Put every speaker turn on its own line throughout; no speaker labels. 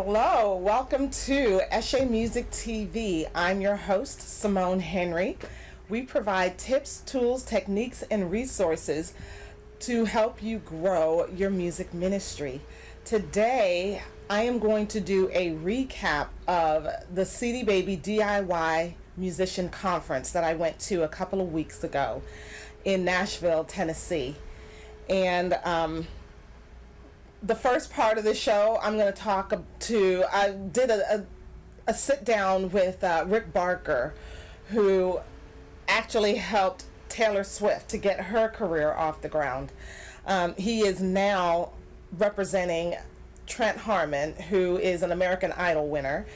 Hello, welcome to ECHE Music TV. I'm your host, Simone Henry. We provide tips, tools, techniques, and resources to help you grow your music ministry. Today, I am going to do a recap of the CD Baby DIY Musician Conference that I went to a couple of weeks ago in Nashville, Tennessee. And the first part of the show, I'm going to talk to, I did a sit down with Rick Barker, who actually helped Taylor Swift to get her career off the ground. He is now representing Trent Harmon, who is an American Idol winner.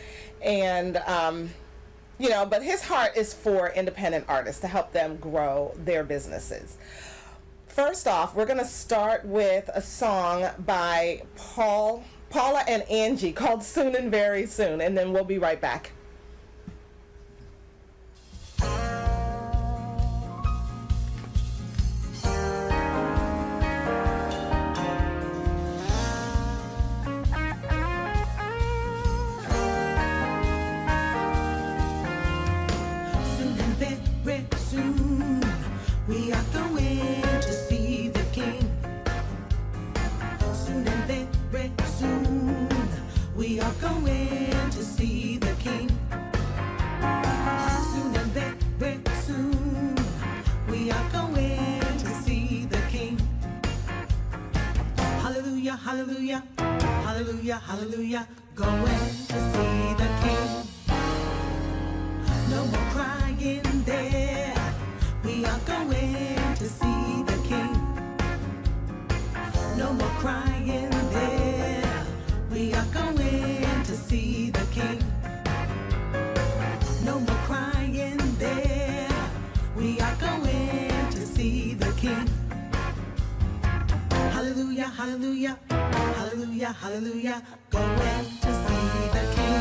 And, but his heart is for independent artists to help them grow their businesses. First off, we're going to start with a song by Paula and Angie called Soon and Very Soon, and then we'll be right back.
Soon and very soon, we are going to see the King. Soon and very soon, we are going to see the King. Soon and very soon, we are going to see the King. Hallelujah, hallelujah, hallelujah, hallelujah, going to see the King. No more crying there. We are going to see the King. No more crying there. We are going to see the King. No more crying there. We are going to see the King. Hallelujah, hallelujah, hallelujah, hallelujah, going to see the King.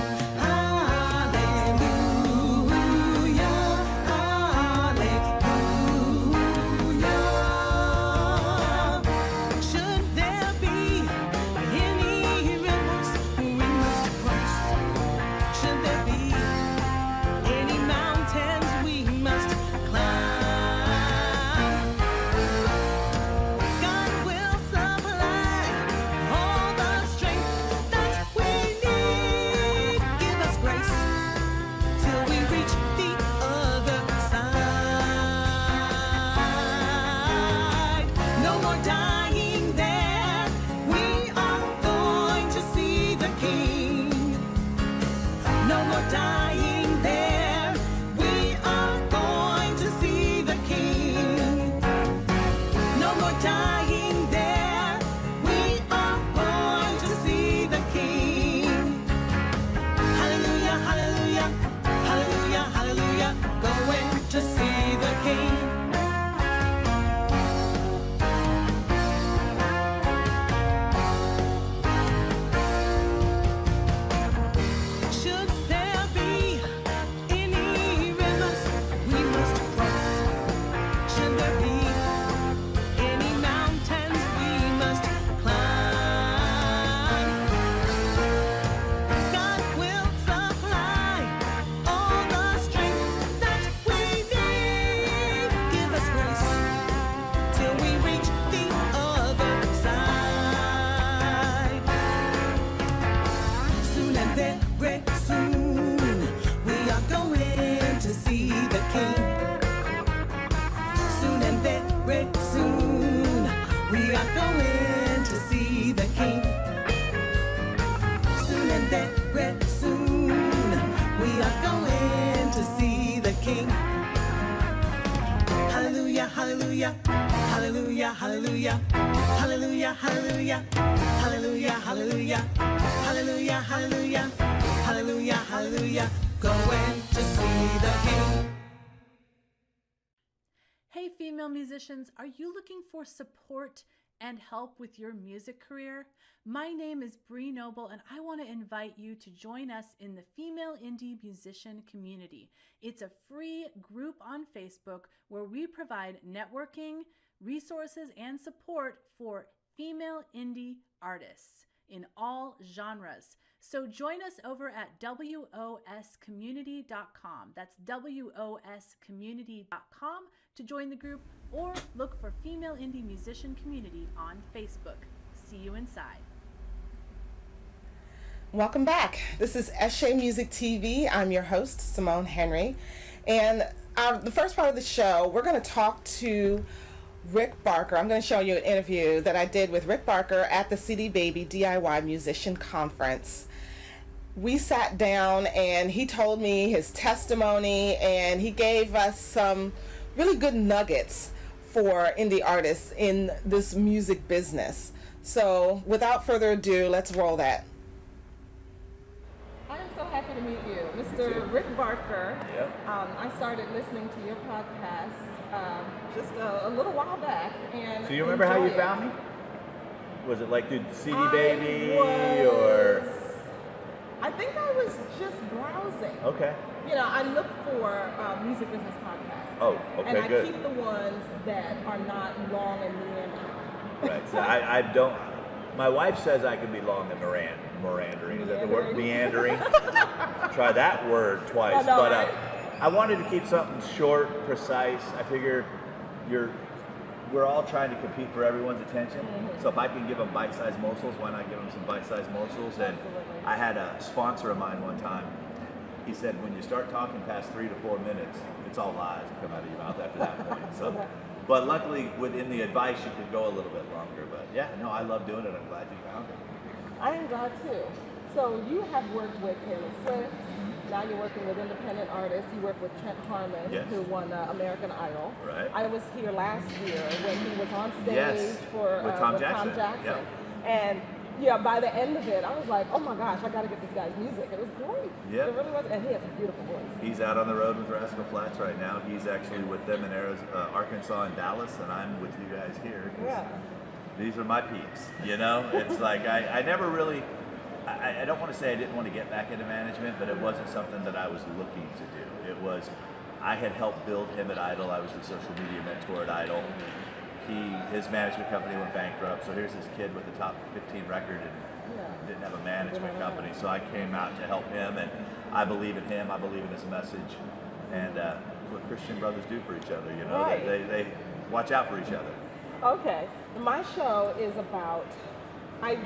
Hallelujah, hallelujah, hallelujah, hallelujah, hallelujah, hallelujah, hallelujah, hallelujah, hallelujah, hallelujah, hallelujah, going to see the King.
Hey female musicians, are you looking for support and help with your music career? My name is Bree Noble, and I want to invite you to join us in the Female Indie Musician Community. It's a free group on Facebook where we provide networking, resources, and support for female indie artists in all genres. So join us over at woscommunity.com. That's woscommunity.com to join the group, or look for Female Indie Musician Community on Facebook. See you inside.
Welcome back. This is ECHE Music TV. I'm your host, Simone Henry. And the first part of the show, we're going to talk to Rick Barker. I'm going to show you an interview that I did with Rick Barker at the CD Baby DIY Musician Conference. We sat down and he told me his testimony, and he gave us some really good nuggets for indie artists in this music business. So without further ado, let's roll that. I am so happy to meet you, Mr. Rick Barker.
Yep.
I started listening to your podcast just a little while back. And
so you remember how you found me? Was it like through CD Baby or?
I think I was just browsing.
Okay.
You know, I look for music business podcasts.
Oh, okay,
and I
good.
keep the ones that are not long and meandering.
Right. So I don't. My wife says I can be long and meandering. Is that the word? Meandering. Try that word twice.
Know,
but
right?
I wanted to keep something short, precise. I figure we're all trying to compete for everyone's attention. Mm-hmm. So if I can give them bite-sized morsels, why not give them some bite-sized morsels? And I had a sponsor of mine one time. He said, when you start talking past 3 to 4 minutes, it's all lies that come out of your mouth after that point. So, but luckily, within the advice, you could go a little bit longer. But yeah, no, I love doing it. I'm glad you found it.
I am glad too. So you have worked with Taylor Swift. Now you're working with independent artists. You work with Trent Harmon,
Yes.
who won American Idol.
Right.
I was here last year when he was on stage
Yes,
for
with Tom
with
Jackson.
Tom Jackson.
Yep.
And yeah, by the end of it, I was like, oh my gosh, I got to get this guy's music. It was great.
Yep.
It really was, and he has a beautiful voice.
He's out on the road with Rascal Flatts right now. He's actually with them in Arkansas and Dallas, and I'm with you guys here. 'Cause
Yeah.
these are my peeps, you know? It's like, I never really, I don't want to say I didn't want to get back into management, but it wasn't something that I was looking to do. It was, I had helped build him at Idol. I was the social media mentor at Idol. His management company went bankrupt, so here's this kid with the top 15 record and didn't have a management company. So I came out to help him, and I believe in him, I believe in his message, and what Christian brothers do for each other, you know?
Right.
They watch out for each other.
Okay, my show is about, I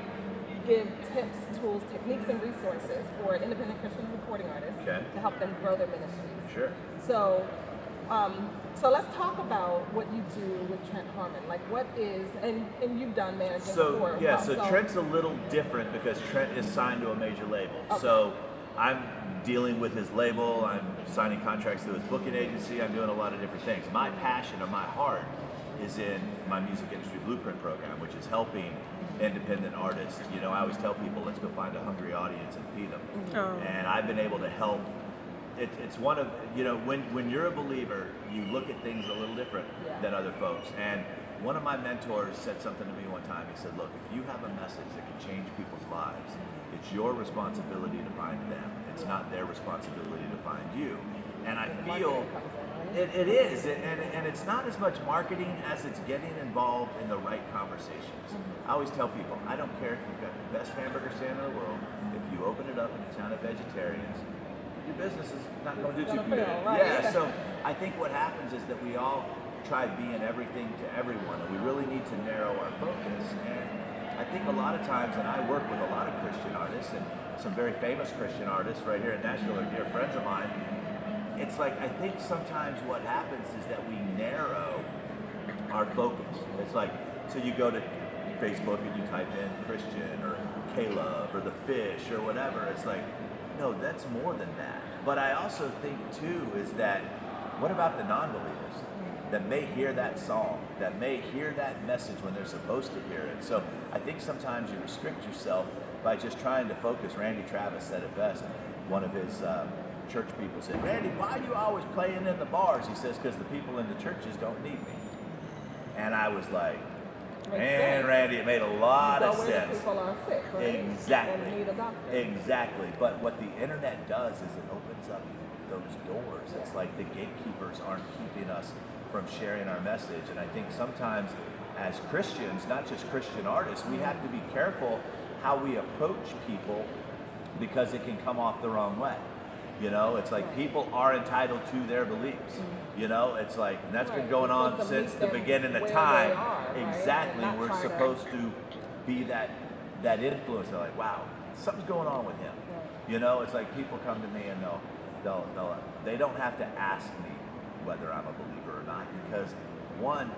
give tips, tools, techniques, and resources for independent Christian recording artists to help them grow their ministries.
Sure.
So, so let's talk about what you do with Trent Harmon. Like, what is, and you've done management before.
Yeah, so Trent's a little different because Trent is signed to a major label.
Okay.
So I'm dealing with his label, I'm signing contracts through his booking agency, I'm doing a lot of different things. My passion or my heart is in my music industry blueprint program, which is helping independent artists. You know, I always tell people, let's go find a hungry audience and feed them.
Oh.
And I've been able to help. It's one of, you know, when you're a believer, you look at things a little different than other folks. And one of my mentors said something to me one time. He said, look, if you have a message that can change people's lives, it's your responsibility to find them. It's not their responsibility to find you. And I feel it is, and it's not as much marketing as it's getting involved in the right conversations. I always tell people, I don't care if you've got the best hamburger stand in the world, if you open it up in a town of vegetarians, your business is not going to do too good.
Right?
Yeah, so I think what happens is that we all try being everything to everyone, and we really need to narrow our focus. And I think a lot of times, and I work with a lot of Christian artists, and some very famous Christian artists right here in Nashville are dear friends of mine. It's like, I think sometimes what happens is that we narrow our focus. It's like, so you go to Facebook and you type in Christian or Caleb or The Fish or whatever. It's like, no, that's more than that. But I also think too is that, what about the non-believers that may hear that song, that may hear that message when they're supposed to hear it? So I think sometimes you restrict yourself by just trying to focus. Randy Travis said it best. One of his church people said, Randy, why are you always playing in the bars? He says, because the people in the churches don't need me. And I was like, man, Randy, it made a lot of sense.
People are sick, right?
Exactly.
And need a doctor.
Exactly. But what the internet does is it opens up those doors. It's like the gatekeepers aren't keeping us from sharing our message. And I think sometimes as Christians, not just Christian artists, we have to be careful how we approach people because it can come off the wrong way. You know, it's like people are entitled to their beliefs. You know, it's like, and that's been going on since the beginning of time. Exactly, we're supposed to be that influence. They're like, wow, something's going on with him. You know, it's like people come to me and they don't have to ask me whether I'm a believer or not, because one,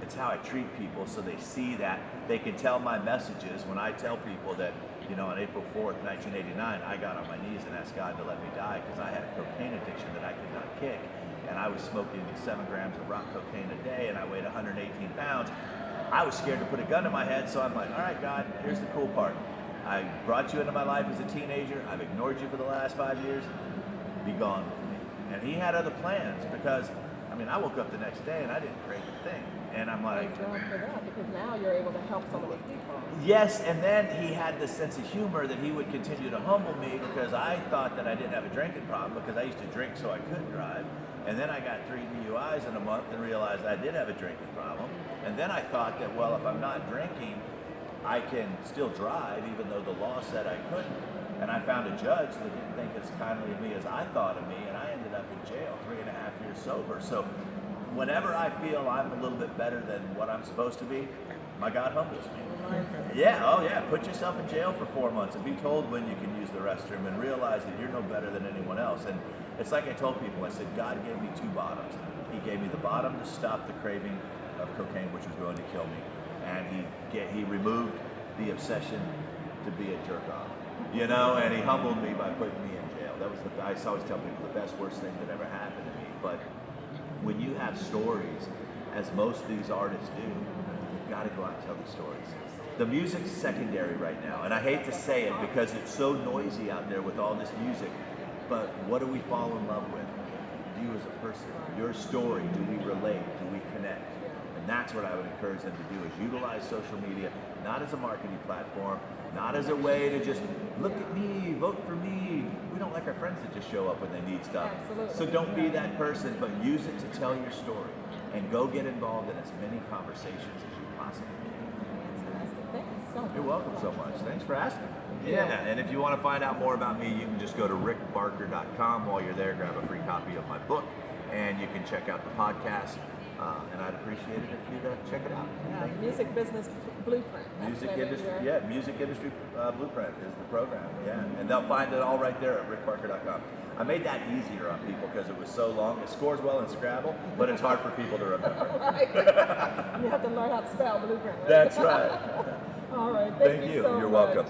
it's how I treat people, so they see that they can tell my messages. When I tell people that, you know, on April 4th, 1989, I got on my knees and asked God to let me die because I had a cocaine addiction that I could not kick. And I was smoking 7 grams of rock cocaine a day, and I weighed 118 pounds. I was scared to put a gun to my head, so I'm like, all right, God, here's the cool part. I brought you into my life as a teenager. I've ignored you for the last 5 years. Be gone with me. And he had other plans because, I mean, I woke up the next day and I didn't crave a thing. And I'm like,
thank God for that, because now you're able to help so many people.
Yes, and then he had this sense of humor that he would continue to humble me, because I thought that I didn't have a drinking problem because I used to drink so I could drive. And then I got 3 DUIs in a month and realized I did have a drinking problem. And then I thought that, well, if I'm not drinking, I can still drive even though the law said I couldn't. And I found a judge that didn't think as kindly of me as I thought of me, and I ended up in jail 3.5 years sober. So whenever I feel I'm a little bit better than what I'm supposed to be, my God humbles me. Yeah, oh yeah, put yourself in jail for 4 months and be told when you can use the restroom, and realize that you're no better than anyone else. And it's like I told people, I said, God gave me 2 bottoms. He gave me the bottom to stop the craving of cocaine, which was going to kill me. And he removed the obsession to be a jerk off. You know, and he humbled me by putting me in jail. That was I always tell people the best, worst thing that ever happened to me. But when you have stories, as most of these artists do, you've got to go out and tell these stories. The music's secondary right now, and I hate to say it because it's so noisy out there with all this music, but what do we fall in love with? You as a person, your story, do we relate, do we connect? And that's what I would encourage them to do, is utilize social media, not as a marketing platform, not as a way to just, look at me, vote for me. We don't like our friends that just show up when they need stuff.
Absolutely.
So don't be that person, but use it to tell your story, and go get involved in as many conversations as you possibly can.
Thank you so much.
You're welcome so much. Thanks for asking. Yeah, and if you want to find out more about me, you can just go to rickbarker.com. While you're there, grab a free copy of my book, and you can check out the podcast. And I'd appreciate it if you'd check it out.
Yeah, Music Business Blueprint.
Music Industry Blueprint is the program. Yeah, and they'll find it all right there at rickbarker.com. I made that easier on people because it was so long. It scores well in Scrabble, but it's hard for people to remember.
Right. You have to learn how to spell Blueprint. Right?
That's right.
All right.
Thank you.
So
You're
much.
welcome.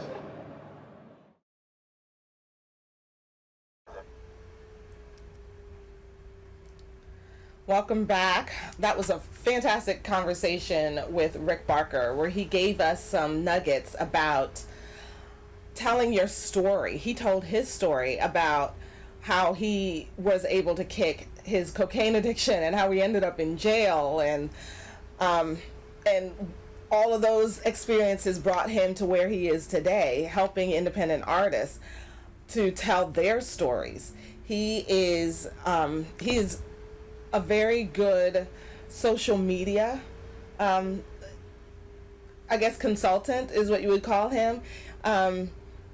Welcome back. That was a fantastic conversation with Rick Barker, where he gave us some nuggets about telling your story. He told his story about how he was able to kick his cocaine addiction and how he ended up in jail, and all of those experiences brought him to where he is today, helping independent artists to tell their stories. He is a very good social media, I guess consultant is what you would call him.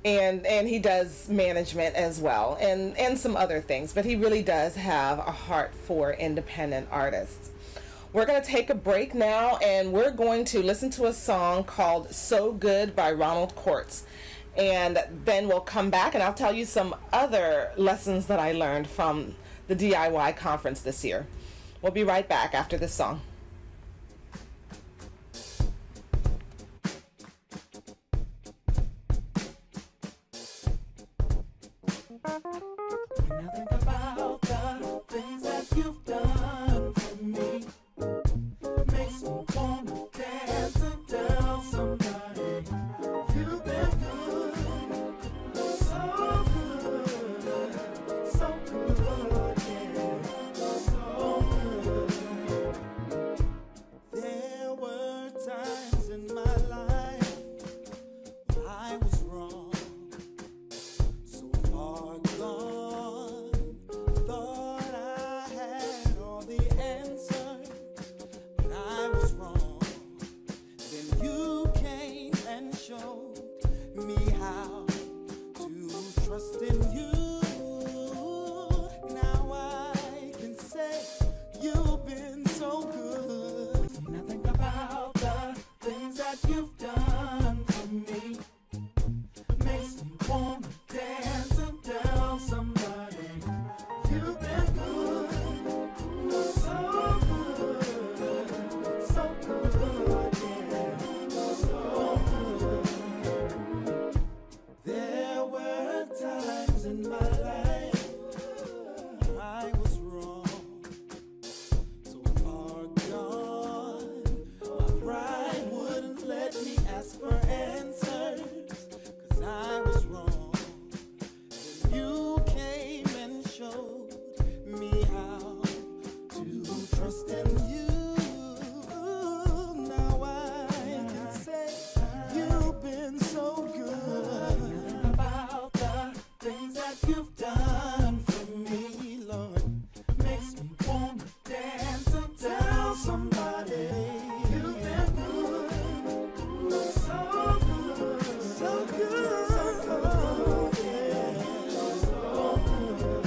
And he does management as well, and some other things, but he really does have a heart for independent artists. We're going to take a break now, and we're going to listen to a song called So Good by Ronald Quartz. And then we'll come back and I'll tell you some other lessons that I learned from the DIY conference this year. We'll be right back after this song.
When I think about the things that you've done for me, makes me wanna dance and tell somebody you've been good, so good, so good, yeah, so good. been good, so good, so good, yeah, so good. There were times in my life I was wrong, so far gone. My pride wouldn't let me ask for answers, 'cause I was wrong. Then you came and showed me how to trust in you. Now I can say you've been so good. About the things that you've done for me, Lord, makes me want to dance and tell somebody you've been good, so good, so good, so good, yeah, so good.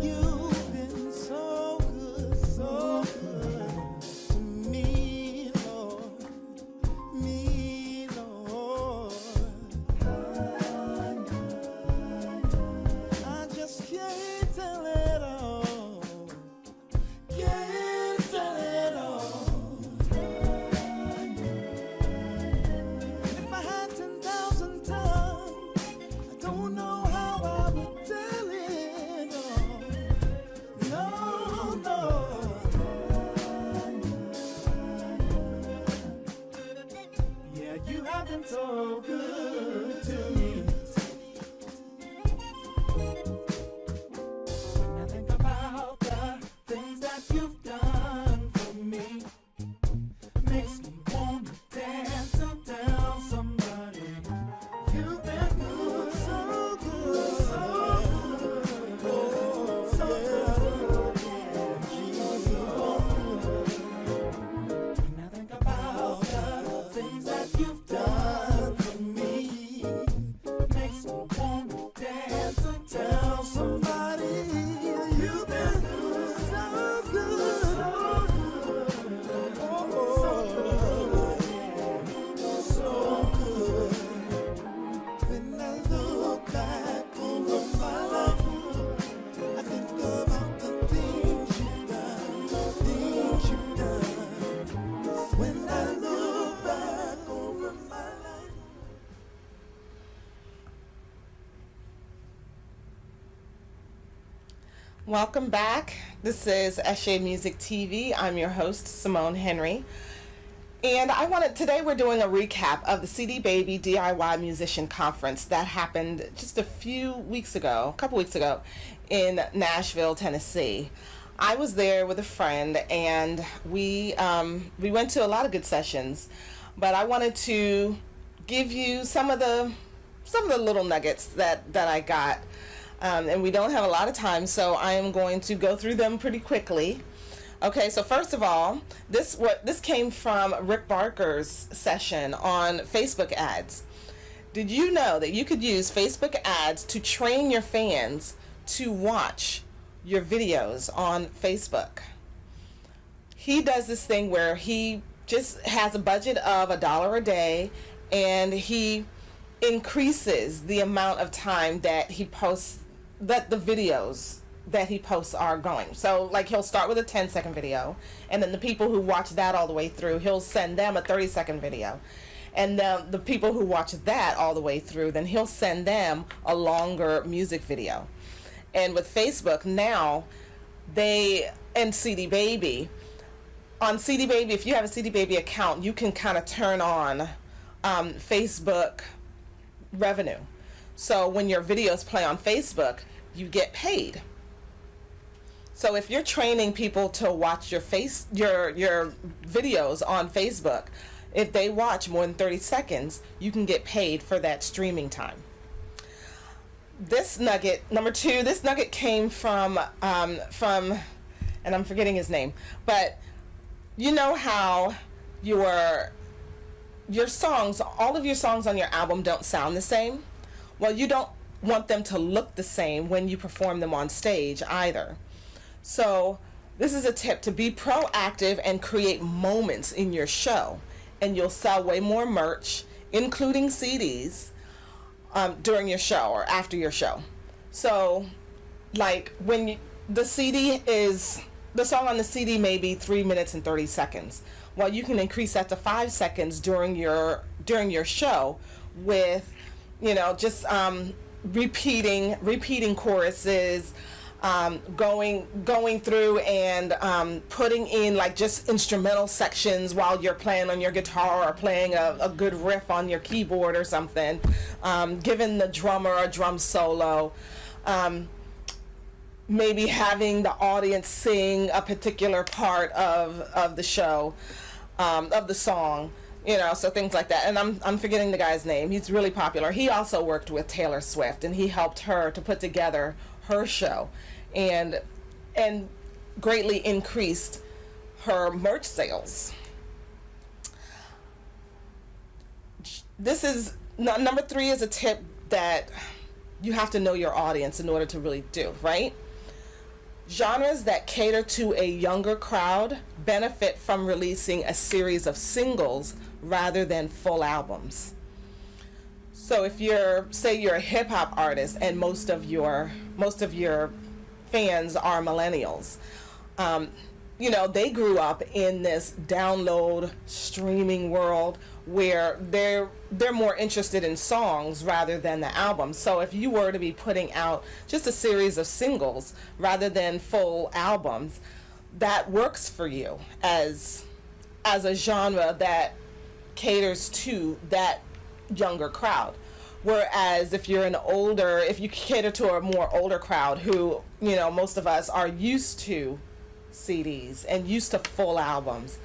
You've been so good to me, Lord, me, Lord. I just can't tell it all. Can't tell it all. If I had 10,000 tongues, I don't know how I would tell it all. No, no. Yeah, you have been so good to me. When I think about the things that you've done for me, makes me want to dance and tell somebody you've been good, so good, so good, oh, so good, yeah, Jesus. When I think about the things that you've done for me, makes me want to dance and tell somebody you've been good, so good, so good, oh, so good. When I look back over my life, I think about the things you've done, the things you've done. When I look back over my life.
Welcome back. This is ECHE Music TV. I'm your host, Simone Henry. And today we're doing a recap of the CD Baby DIY Musician Conference that happened just a couple weeks ago in Nashville, Tennessee. I was there with a friend, and we went to a lot of good sessions, but I wanted to give you some of the little nuggets that I got. And we don't have a lot of time, so I am going to go through them pretty quickly. Okay, so first of all, this came from Rick Barker's session on Facebook ads. Did you know that you could use Facebook ads to train your fans to watch your videos on Facebook? He does this thing where he just has a budget of $1 a day, and he increases the amount of time that he posts, that the videos that he posts are going. So like he'll start with a 10-second video, and then the people who watch that all the way through, he'll send them a 30-second video. And then the people who watch that all the way through, then he'll send them a longer music video. And with Facebook now, and CD Baby, on CD Baby, if you have a CD Baby account, you can kind of turn on Facebook revenue. So when your videos play on Facebook, you get paid. So if you're training people to watch your videos on Facebook, if they watch more than 30 seconds, you can get paid for that streaming time. This nugget, number 2, this nugget came from, and I'm forgetting his name, but you know how your songs, all of your songs on your album don't sound the same? Well, you don't want them to look the same when you perform them on stage either. So this is a tip to be proactive and create moments in your show, and you'll sell way more merch, including CDs, during your show or after your show. So, like the song on the CD may be 3 minutes and 30 seconds. Well, you can increase that to 5 seconds during your show with, just repeating choruses, going through and putting in like just instrumental sections while you're playing on your guitar or playing a good riff on your keyboard or something, giving the drummer a drum solo, maybe having the audience sing a particular part of the show, of the song, so things like that. And I'm forgetting the guy's name. He's really popular. He also worked with Taylor Swift, and he helped her to put together her show, and greatly increased her merch sales. This is number 3 is a tip that you have to know your audience in order to really do, right? Genres that cater to a younger crowd benefit from releasing a series of singles rather than full albums. So if you're a hip hop artist and most of your fans are millennials, they grew up in this download streaming world where they're more interested in songs rather than the album. So if you were to be putting out just a series of singles rather than full albums, that works for you as a genre that caters to that younger crowd. Whereas if you cater to a more older crowd who, most of us are used to CDs and used to full albums,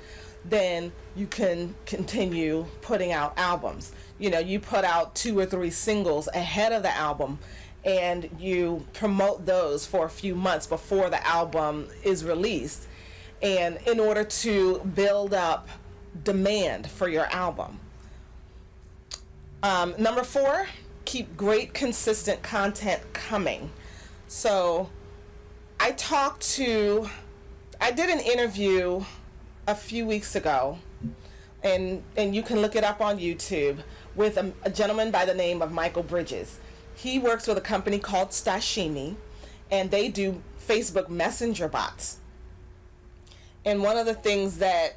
then you can continue putting out albums. You put out 2 or 3 singles ahead of the album, and you promote those for a few months before the album is released, and in order to build up demand for your album. Number 4, keep great consistent content coming. So I did an interview a few weeks ago, and you can look it up on YouTube, with a gentleman by the name of Michael Bridges. He works with a company called Stashimi, and they do Facebook Messenger bots. And one of the things that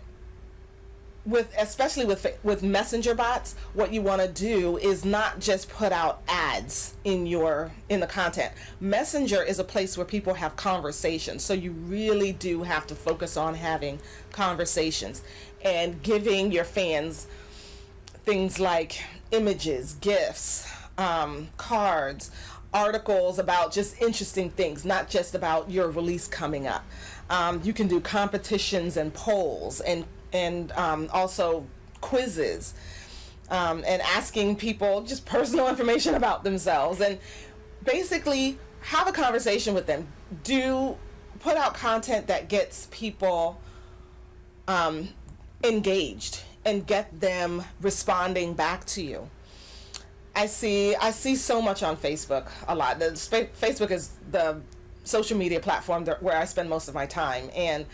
especially with messenger bots, what you want to do is not just put out ads in the content. Messenger is a place where people have conversations, so you really do have to focus on having conversations and giving your fans things like images, gifs, cards, articles about just interesting things, not just about your release coming up. You can do competitions and polls and also quizzes, and asking people just personal information about themselves, and basically have a conversation with them. Put out content that gets people engaged and get them responding back to you. I see so much on Facebook a lot. Facebook is the social media platform where I spend most of my time, and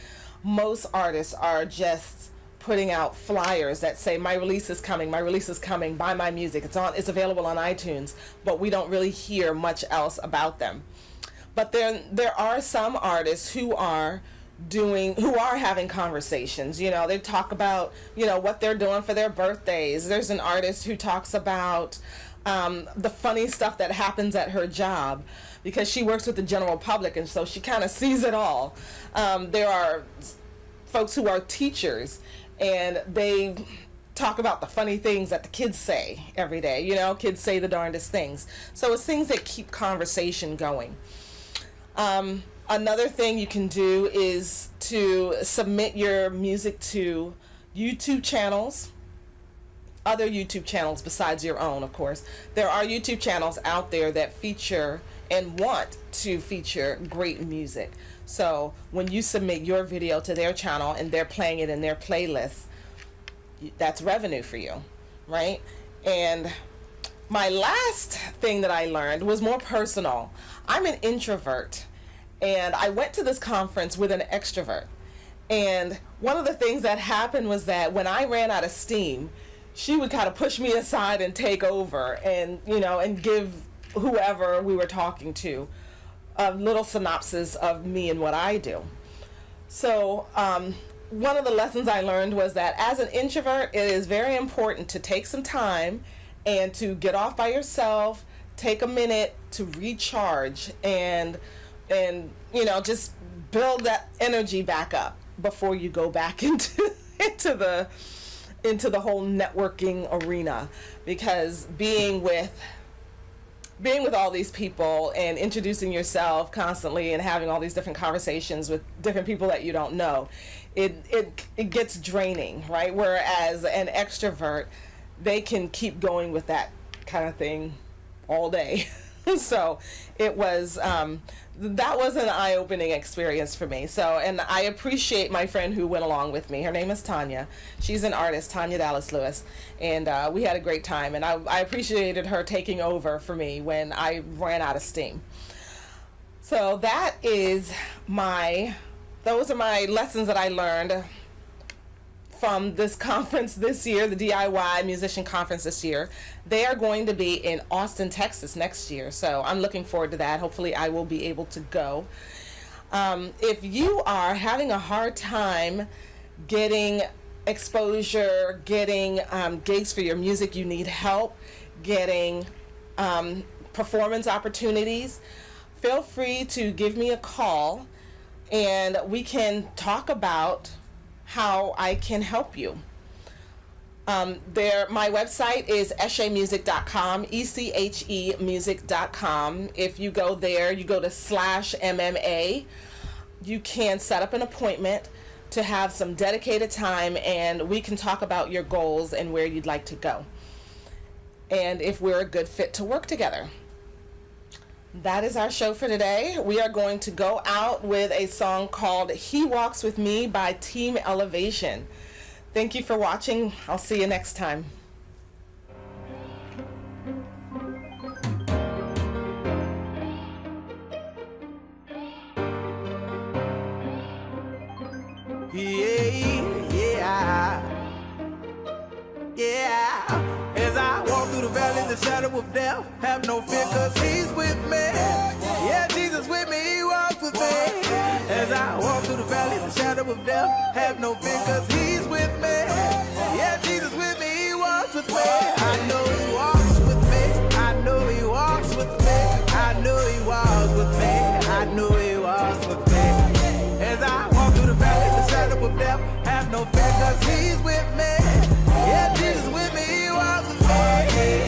most artists are just putting out flyers that say my release is coming, buy my music, it's available on iTunes, but we don't really hear much else about them. But there are some artists who are having conversations. They talk about what they're doing for their birthdays. There's an artist who talks about the funny stuff that happens at her job, because she works with the general public, and so she kind of sees it all. There are folks who are teachers, and they talk about the funny things that the kids say every day. Kids say the darndest things. So it's things that keep conversation going. Another thing you can do is to submit your music to YouTube channels, other YouTube channels besides your own, of course. There are YouTube channels out there that feature and want to feature great music. So when you submit your video to their channel and they're playing it in their playlist, that's revenue for you, right? And my last thing that I learned was more personal. I'm an introvert, and I went to this conference with an extrovert. And one of the things that happened was that when I ran out of steam, she would kind of push me aside and take over, and and give whoever we were talking to a little synopsis of me and what I do. So one of the lessons I learned was that as an introvert, it is very important to take some time and to get off by yourself, take a minute to recharge, and just build that energy back up before you go back into the whole networking arena. Because being with all these people and introducing yourself constantly and having all these different conversations with different people that you don't know, it gets draining, right? Whereas an extrovert, they can keep going with that kind of thing all day. So it was that was an eye-opening experience for me. So, and I appreciate my friend who went along with me. Her name is Tanya. She's an artist, Tanya Dallas Lewis, and we had a great time. And I appreciated her taking over for me when I ran out of steam. So that is those are my lessons that I learned from this conference this year, the DIY Musician Conference this year. They are going to be in Austin, Texas next year, so I'm looking forward to that. Hopefully I will be able to go. If you are having a hard time getting exposure, getting gigs for your music, you need help getting performance opportunities, feel free to give me a call and we can talk about how I can help you. My website is ECHEmusic.com, ECHEmusic.com. If you go there, you go to /MMA, you can set up an appointment to have some dedicated time, and we can talk about your goals and where you'd like to go, and if we're a good fit to work together. That is our show for today. We are going to go out with a song called He Walks With Me by Team Elevation. Thank you for watching. I'll see you next time.
Yeah. As I walk through the valley, the shadow of death, have no fear, cause he's with me. Yeah, Jesus with me, he walks with me. As I walk through the valley, the shadow of death, have no fear, cause he's with me. Yeah, Jesus with me, he walks with me. I know he walks with me. I know he walks with me. I know he walks with me. I know he walks with me. As I walk through the valley, the shadow of death, have no fear, cause he's with me. Yeah, Jesus with me, he walks with me.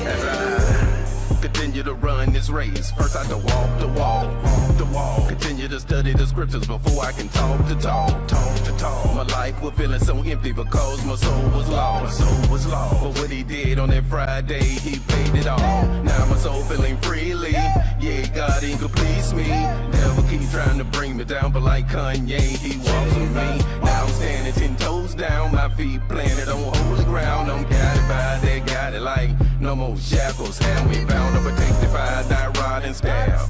As I continue to run this race, first I have to walk the walk. Continue to study the scriptures before I can talk the talk. My life was feeling so empty because my soul was lost. But what he did on that Friday, he paid it all. Now my soul feeling freely. Yeah, God ain't completes me. Never keep trying to bring me down, but like Kanye, he walks with me. Now I'm standing 10 toes down, my feet planted on holy ground. I'm guided by that, guided like no more shackles. Hand me bound up, protected by that rod and staff.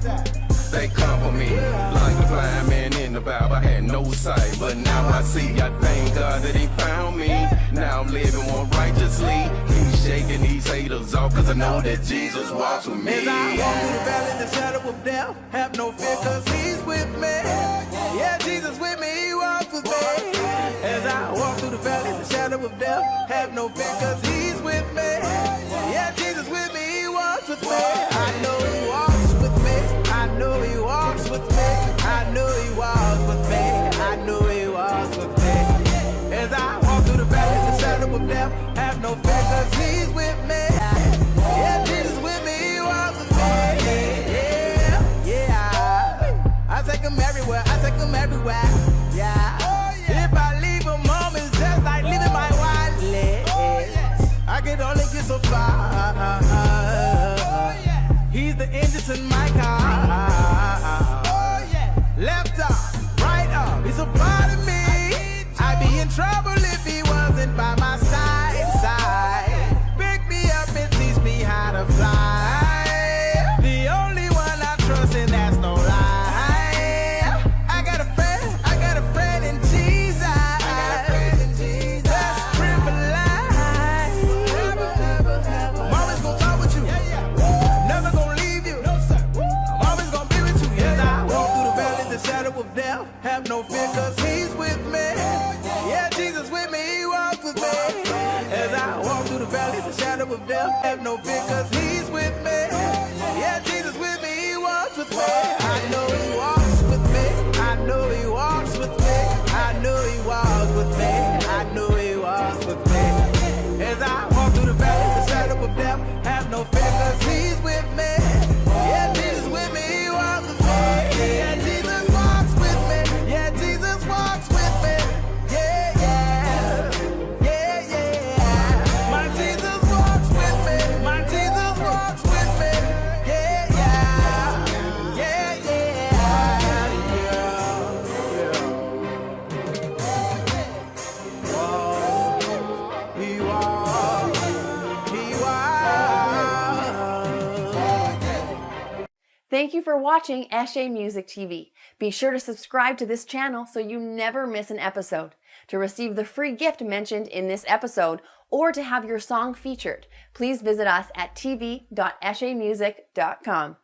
They come for me like the blind man in the Bible. I had no sight, but now I see. I thank God that he found me. Now I'm living more righteously. He's shaking these haters off, cause I know that Jesus walks with me.
As I walk through the valley, the shadow of death, have no fear, cause he's with me. Yeah, Jesus with me, he walks with me. As I walk through the valley, the shadow of death, have no fear, cause he's with me. Yeah, Jesus with me, he walks with me. I know he walks with me. I know he walks with me. I know he walks with me. I know he walks with me. As I walk through the valley, the shadow of death, have no fear, cause he's with me. Yeah, Jesus with me, he walks with me. Yeah. I take him everywhere, I take him everywhere. Yeah. If I leave him home, it's just like leaving my wallet. I can only get so far.
Have no fear, cause he's with me. Yeah, Jesus with me, he walks with me. As I walk through the valley, the shadow of death, have no fear, cause he's with me. Yeah, Jesus with me, he walks with me. I know he walks with me. I know he walks with me. I know he walks with me. I know he walks with me. As I walk through the valley, the shadow of death, have no fear, cause he's with me. Yeah, Jesus with me, he walks with me. Yeah, Jesus walks with me. Yeah, Jesus walks with me. Yeah, yeah. Yeah, yeah. My Jesus walks with me. My Jesus walks with me. Yeah, yeah. Yeah, yeah. Yeah. Whoa. He walks. He walks.
Thank you for watching ECHE Music TV. Be sure to subscribe to this channel so you never miss an episode. To receive the free gift mentioned in this episode or to have your song featured, please visit us at tv.echemusic.com.